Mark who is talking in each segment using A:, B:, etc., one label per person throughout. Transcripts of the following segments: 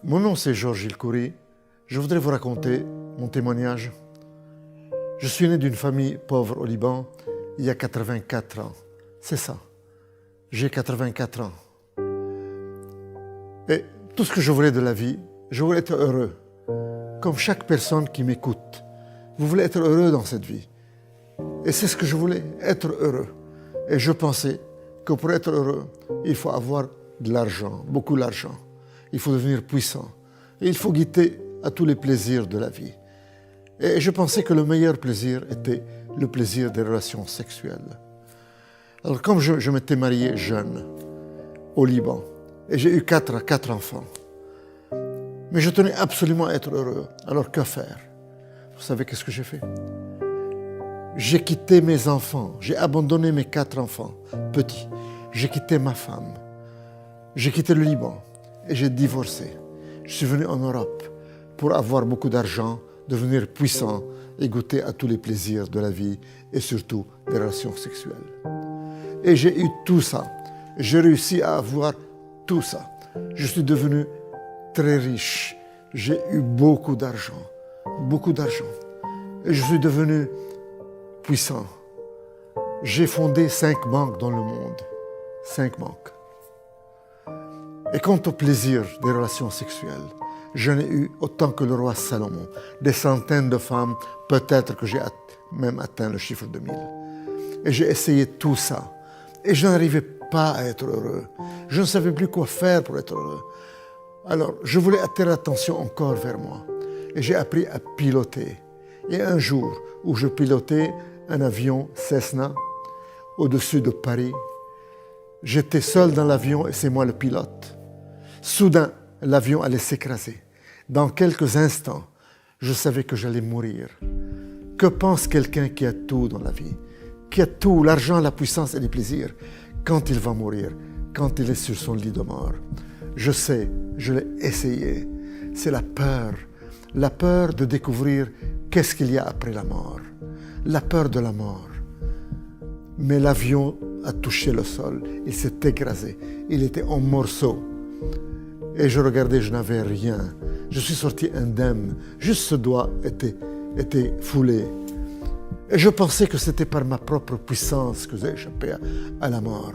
A: Mon nom c'est Georges Gilles-Khoury. Je voudrais vous raconter mon témoignage. Je suis né d'une famille pauvre au Liban il y a 84 ans. C'est ça. J'ai 84 ans. Et tout ce que je voulais de la vie, je voulais être heureux. Comme chaque personne qui m'écoute. Vous voulez être heureux dans cette vie. Et c'est ce que je voulais, être heureux. Et je pensais que pour être heureux, il faut avoir de l'argent, beaucoup d'argent. Il faut devenir puissant. Et il faut goûter à tous les plaisirs de la vie. Et je pensais que le meilleur plaisir était le plaisir des relations sexuelles. Alors comme je m'étais marié jeune, au Liban, et j'ai eu quatre enfants, mais je tenais absolument à être heureux. Alors que faire? Vous savez qu'est-ce que j'ai fait? J'ai quitté mes enfants, j'ai abandonné mes 4 enfants petits. J'ai quitté ma femme, j'ai quitté le Liban et j'ai divorcé. Je suis venu en Europe pour avoir beaucoup d'argent, devenir puissant et goûter à tous les plaisirs de la vie et surtout des relations sexuelles. Et j'ai eu tout ça. J'ai réussi à avoir tout ça. Je suis devenu très riche. J'ai eu beaucoup d'argent. Beaucoup d'argent. Et je suis devenu puissant. J'ai fondé 5 banques dans le monde. 5 banques. Et quant au plaisir des relations sexuelles, j'en ai eu autant que le roi Salomon. Des centaines de femmes, peut-être que j'ai même atteint le chiffre de 1000. Et j'ai essayé tout ça. Et je n'arrivais pas à être heureux. Je ne savais plus quoi faire pour être heureux. Alors, je voulais attirer l'attention encore vers moi. Et j'ai appris à piloter. Et un jour où je pilotais un avion Cessna au-dessus de Paris, j'étais seul dans l'avion et c'est moi le pilote. Soudain, l'avion allait s'écraser. Dans quelques instants, je savais que j'allais mourir. Que pense quelqu'un qui a tout dans la vie, qui a tout, l'argent, la puissance et les plaisirs, quand il va mourir, quand il est sur son lit de mort? Je sais, je l'ai essayé. C'est la peur de découvrir qu'est-ce qu'il y a après la mort, la peur de la mort. Mais l'avion a touché le sol, il s'est écrasé, il était en morceaux. Et je regardais, je n'avais rien. Je suis sorti indemne, juste ce doigt était foulé. Et je pensais que c'était par ma propre puissance que j'ai échappé à la mort.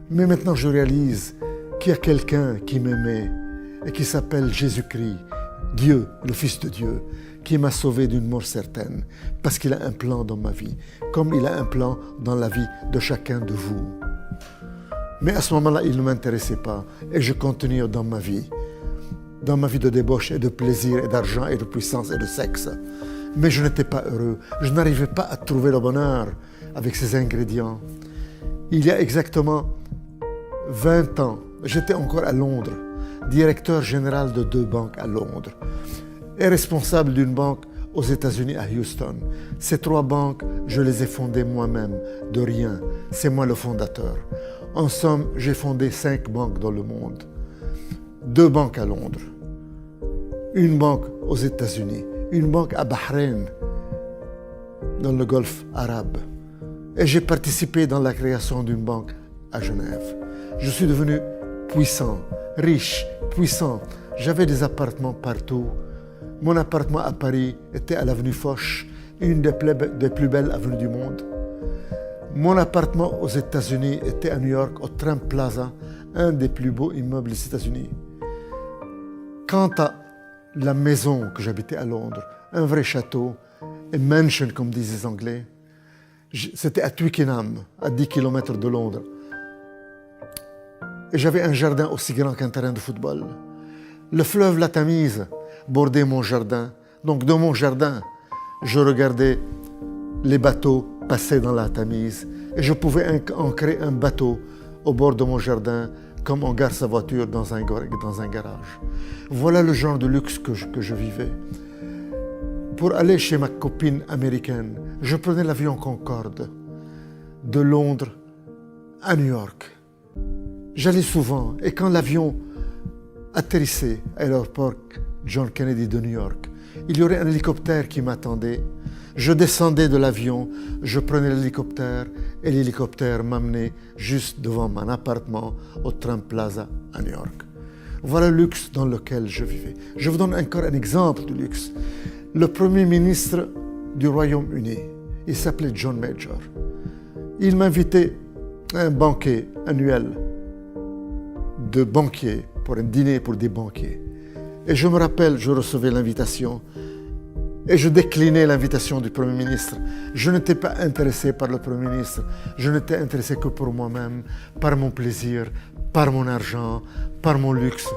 A: Mais maintenant je réalise qu'il y a quelqu'un qui m'aimait et qui s'appelle Jésus-Christ, Dieu, le Fils de Dieu, qui m'a sauvé d'une mort certaine, parce qu'il a un plan dans ma vie, comme il a un plan dans la vie de chacun de vous. Mais à ce moment-là, il ne m'intéressait pas, et je continuais dans ma vie de débauche et de plaisir et d'argent et de puissance et de sexe. Mais je n'étais pas heureux, je n'arrivais pas à trouver le bonheur avec ces ingrédients. Il y a exactement 20 ans, j'étais encore à Londres, directeur général de 2 banques à Londres et responsable d'une banque aux États-Unis à Houston. Ces 3 banques, je les ai fondées moi-même, de rien. C'est moi le fondateur. En somme, j'ai fondé 5 banques dans le monde. 2 banques à Londres, une banque aux États-Unis, une banque à Bahreïn, dans le Golfe arabe. Et j'ai participé dans la création d'une banque à Genève. Je suis devenu puissant, riche, puissant. J'avais des appartements partout. Mon appartement à Paris était à l'avenue Foch, une des plus belles avenues du monde. Mon appartement aux États-Unis était à New York, au Trump Plaza, un des plus beaux immeubles des États-Unis. Quant à la maison que j'habitais à Londres, un vrai château, a mansion comme disent les Anglais, c'était à Twickenham, à 10 km de Londres. Et j'avais un jardin aussi grand qu'un terrain de football. Le fleuve la Tamise bordait mon jardin. Donc dans mon jardin, je regardais les bateaux passer dans la Tamise et je pouvais ancrer un bateau au bord de mon jardin comme on gare sa voiture dans un garage. Voilà le genre de luxe que je vivais. Pour aller chez ma copine américaine, je prenais l'avion Concorde de Londres à New York. J'allais souvent et quand l'avion atterrissait à l'aéroport John Kennedy de New York, il y aurait un hélicoptère qui m'attendait. Je descendais de l'avion, je prenais l'hélicoptère et l'hélicoptère m'amenait juste devant mon appartement au Trump Plaza à New York. Voilà le luxe dans lequel je vivais. Je vous donne encore un exemple de luxe. Le premier ministre du Royaume-Uni, il s'appelait John Major. Il m'invitait à un banquet annuel de banquiers, pour un dîner pour des banquiers. Et je me rappelle, je recevais l'invitation et je déclinais l'invitation du Premier ministre. Je n'étais pas intéressé par le Premier ministre, je n'étais intéressé que pour moi-même, par mon plaisir, par mon argent, par mon luxe.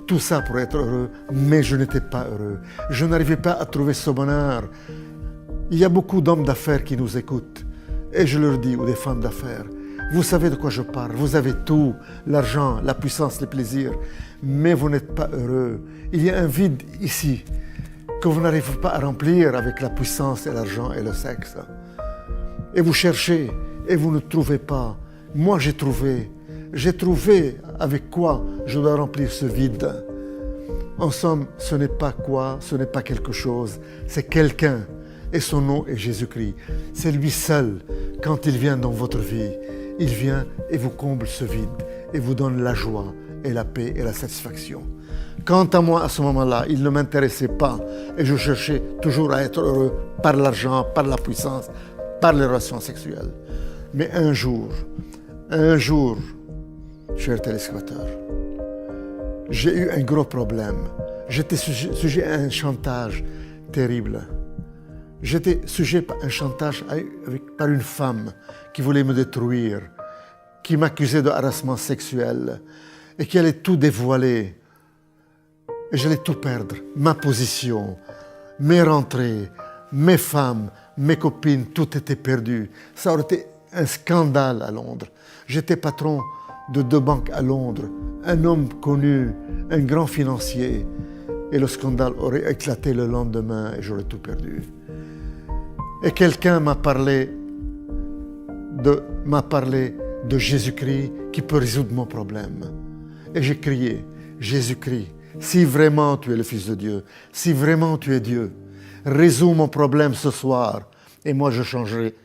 A: Tout ça pour être heureux, mais je n'étais pas heureux. Je n'arrivais pas à trouver ce bonheur. Il y a beaucoup d'hommes d'affaires qui nous écoutent et je leur dis, ou des femmes d'affaires, vous savez de quoi je parle, vous avez tout, l'argent, la puissance, les plaisirs, mais vous n'êtes pas heureux. Il y a un vide ici que vous n'arrivez pas à remplir avec la puissance et l'argent et le sexe. Et vous cherchez et vous ne trouvez pas. Moi j'ai trouvé avec quoi je dois remplir ce vide. En somme, ce n'est pas quoi, ce n'est pas quelque chose, c'est quelqu'un. Et son nom est Jésus-Christ. C'est lui seul, quand il vient dans votre vie, il vient et vous comble ce vide et vous donne la joie et la paix et la satisfaction. Quant à moi, à ce moment-là, il ne m'intéressait pas et je cherchais toujours à être heureux par l'argent, par la puissance, par les relations sexuelles. Mais un jour, chers téléspectateurs, j'ai eu un gros problème. J'étais sujet à un chantage terrible. J'étais sujet à un chantage par une femme qui voulait me détruire, qui m'accusait de harcèlement sexuel et qui allait tout dévoiler. Et j'allais tout perdre, ma position, mes rentrées, mes femmes, mes copines, tout était perdu. Ça aurait été un scandale à Londres. J'étais patron de 2 banques à Londres, un homme connu, un grand financier. Et le scandale aurait éclaté le lendemain et j'aurais tout perdu. Et quelqu'un m'a parlé de Jésus-Christ qui peut résoudre mon problème. Et j'ai crié, Jésus-Christ, si vraiment tu es le Fils de Dieu, si vraiment tu es Dieu, résous mon problème ce soir et moi je changerai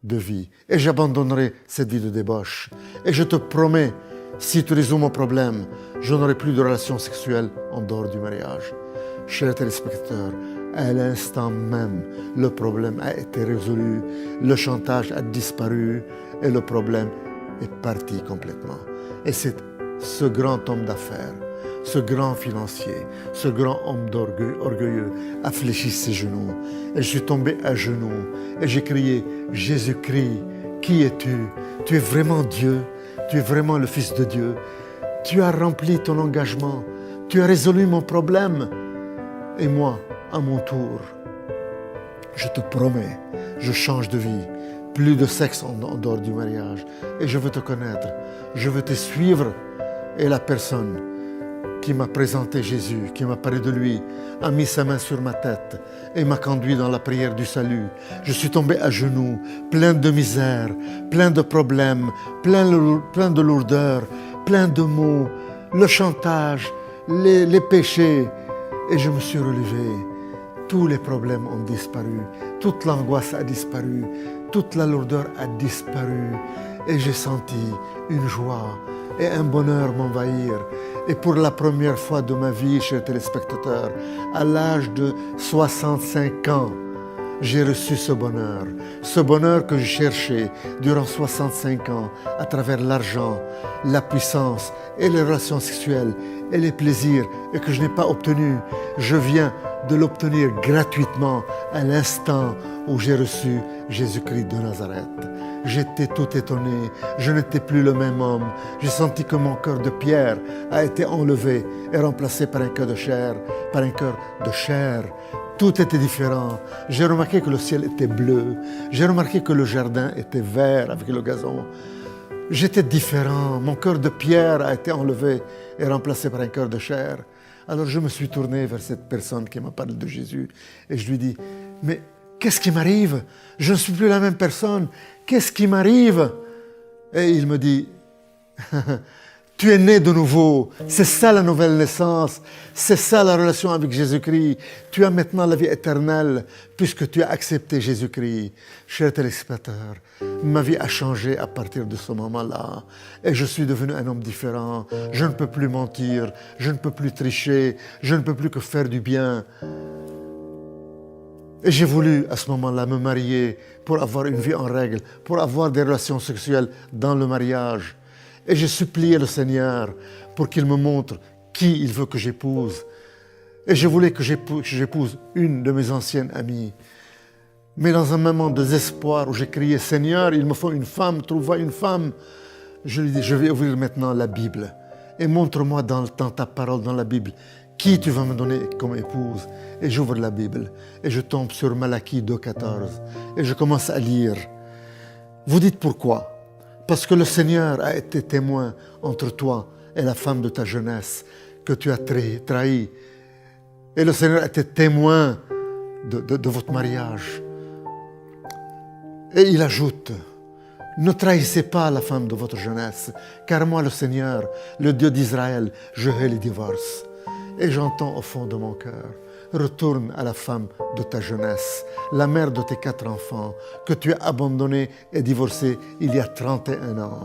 A: de vie et j'abandonnerai cette vie de débauche. Et je te promets, si tu résous mon problème, je n'aurai plus de relations sexuelles en dehors du mariage. Chers téléspectateurs, à l'instant même, le problème a été résolu, le chantage a disparu et le problème est parti complètement. Et c'est ce grand homme d'affaires, ce grand financier, ce grand homme orgueilleux a fléchi ses genoux. Et je suis tombé à genoux et j'ai crié, Jésus-Christ, qui es-tu? Tu es vraiment Dieu, tu es vraiment le Fils de Dieu. Tu as rempli ton engagement, tu as résolu mon problème. Et moi, à mon tour, je te promets, je change de vie. Plus de sexe en dehors du mariage. Et je veux te connaître, je veux te suivre. Et la personne qui m'a présenté Jésus, qui m'a parlé de lui, a mis sa main sur ma tête et m'a conduit dans la prière du salut. Je suis tombé à genoux, plein de misère, plein de problèmes, plein de lourdeur, plein de maux, le chantage, les péchés. Et je me suis relevé. Tous les problèmes ont disparu, toute l'angoisse a disparu, toute la lourdeur a disparu. Et j'ai senti une joie et un bonheur m'envahir. Et pour la première fois de ma vie, chers téléspectateurs, à l'âge de 65 ans, j'ai reçu ce bonheur que je cherchais durant 65 ans à travers l'argent, la puissance et les relations sexuelles et les plaisirs et que je n'ai pas obtenu. Je viens de l'obtenir gratuitement à l'instant où j'ai reçu Jésus-Christ de Nazareth. J'étais tout étonné, je n'étais plus le même homme. J'ai senti que mon cœur de pierre a été enlevé et remplacé par un cœur de chair, par un cœur de chair. Tout était différent. J'ai remarqué que le ciel était bleu. J'ai remarqué que le jardin était vert avec le gazon. J'étais différent. Mon cœur de pierre a été enlevé et remplacé par un cœur de chair. Alors je me suis tourné vers cette personne qui m'a parlé de Jésus et je lui dis, mais qu'est-ce qui m'arrive? Je ne suis plus la même personne. Qu'est-ce qui m'arrive? Et il me dit, Tu es né de nouveau. C'est ça la nouvelle naissance. C'est ça la relation avec Jésus-Christ. Tu as maintenant la vie éternelle puisque tu as accepté Jésus-Christ. Chers téléspectateurs, ma vie a changé à partir de ce moment-là. Et je suis devenu un homme différent. Je ne peux plus mentir. Je ne peux plus tricher. Je ne peux plus que faire du bien. Et j'ai voulu à ce moment-là me marier pour avoir une vie en règle, pour avoir des relations sexuelles dans le mariage. Et j'ai supplié le Seigneur pour qu'il me montre qui il veut que j'épouse. Et je voulais que j'épouse une de mes anciennes amies. Mais dans un moment de désespoir où j'ai crié « Seigneur, il me faut une femme, trouve-moi une femme », je lui ai dit « Je vais ouvrir maintenant la Bible et montre-moi dans ta parole, dans la Bible, qui tu vas me donner comme épouse. » Et j'ouvre la Bible et je tombe sur Malachie 2,14 et je commence à lire. Vous dites pourquoi ? Parce que le Seigneur a été témoin entre toi et la femme de ta jeunesse que tu as trahi. Et le Seigneur a été témoin de votre mariage. Et il ajoute, ne trahissez pas la femme de votre jeunesse, car moi, le Seigneur, le Dieu d'Israël, je hais les divorces. Et j'entends au fond de mon cœur, retourne à la femme de ta jeunesse, la mère de tes 4 enfants, que tu as abandonnée et divorcée il y a 31 ans.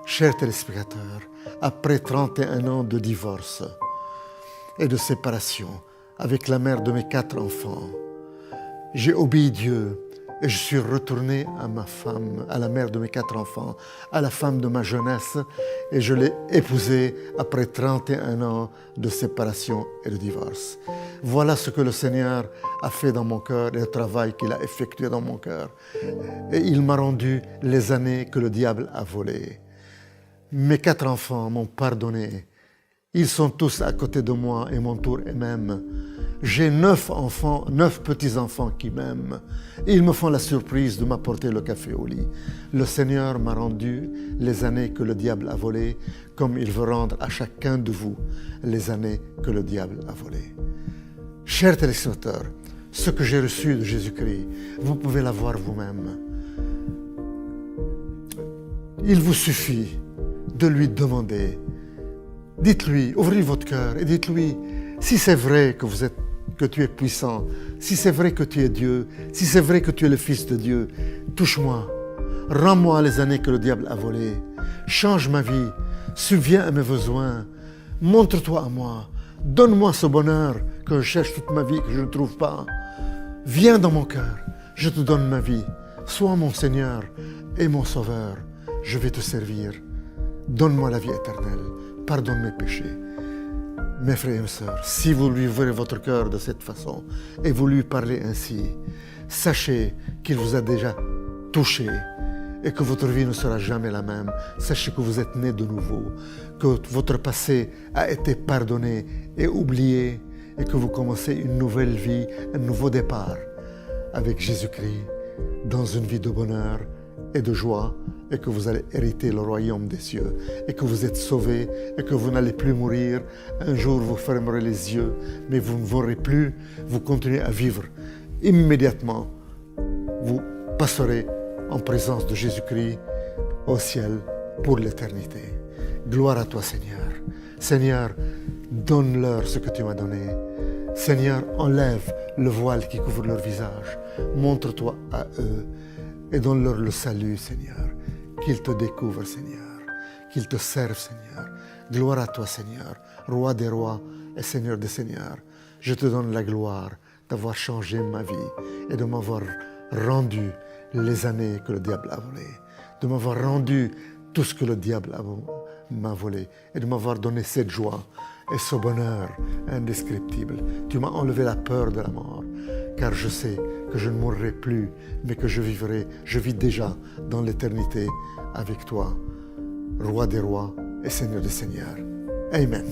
A: Chers téléspectateurs, après 31 ans de divorce et de séparation avec la mère de mes 4 enfants, j'ai obéi Dieu et je suis retourné à ma femme, à la mère de mes 4 enfants, à la femme de ma jeunesse, et je l'ai épousée après 31 ans de séparation et de divorce. Voilà ce que le Seigneur a fait dans mon cœur et le travail qu'il a effectué dans mon cœur. Et il m'a rendu les années que le diable a volées. Mes 4 enfants m'ont pardonné. Ils sont tous à côté de moi et m'entourent eux-mêmes. J'ai 9 enfants, 9 petits-enfants qui m'aiment. Ils me font la surprise de m'apporter le café au lit. Le Seigneur m'a rendu les années que le diable a volées, comme il veut rendre à chacun de vous les années que le diable a volées. Chers téléspectateurs, ce que j'ai reçu de Jésus-Christ, vous pouvez l'avoir vous-même. Il vous suffit de lui demander. Dites-lui, ouvrez votre cœur et dites-lui, si c'est vrai que tu es puissant, si c'est vrai que tu es Dieu, si c'est vrai que tu es le Fils de Dieu, touche-moi, rends-moi les années que le diable a volées, change ma vie, subviens à mes besoins, montre-toi à moi, donne-moi ce bonheur que je cherche toute ma vie, que je ne trouve pas. Viens dans mon cœur, je te donne ma vie, sois mon Seigneur et mon Sauveur, je vais te servir. Donne-moi la vie éternelle, pardonne mes péchés. Mes frères et mes sœurs, si vous lui ouvrez votre cœur de cette façon et vous lui parlez ainsi, sachez qu'il vous a déjà touché et que votre vie ne sera jamais la même. Sachez que vous êtes né de nouveau, que votre passé a été pardonné et oublié et que vous commencez une nouvelle vie, un nouveau départ avec Jésus-Christ dans une vie de bonheur et de joie et que vous allez hériter le royaume des cieux et que vous êtes sauvés et que vous n'allez plus mourir. Un jour, vous fermerez les yeux, mais vous ne mourrez plus. Vous continuez à vivre. Immédiatement, vous passerez en présence de Jésus-Christ au ciel pour l'éternité. Gloire à toi, Seigneur. Seigneur, donne-leur ce que tu m'as donné. Seigneur, enlève le voile qui couvre leur visage. Montre-toi à eux et donne-leur le salut, Seigneur. Qu'ils te découvrent, Seigneur. Qu'ils te servent, Seigneur. Gloire à toi, Seigneur, Roi des rois et Seigneur des seigneurs. Je te donne la gloire d'avoir changé ma vie et de m'avoir rendu les années que le diable a volées, de m'avoir rendu tout ce que le diable m'a volé et de m'avoir donné cette joie et ce bonheur indescriptible. Tu m'as enlevé la peur de la mort, car je sais que je ne mourrai plus, mais que je vivrai, je vis déjà dans l'éternité avec toi, Roi des rois et Seigneur des seigneurs. Amen.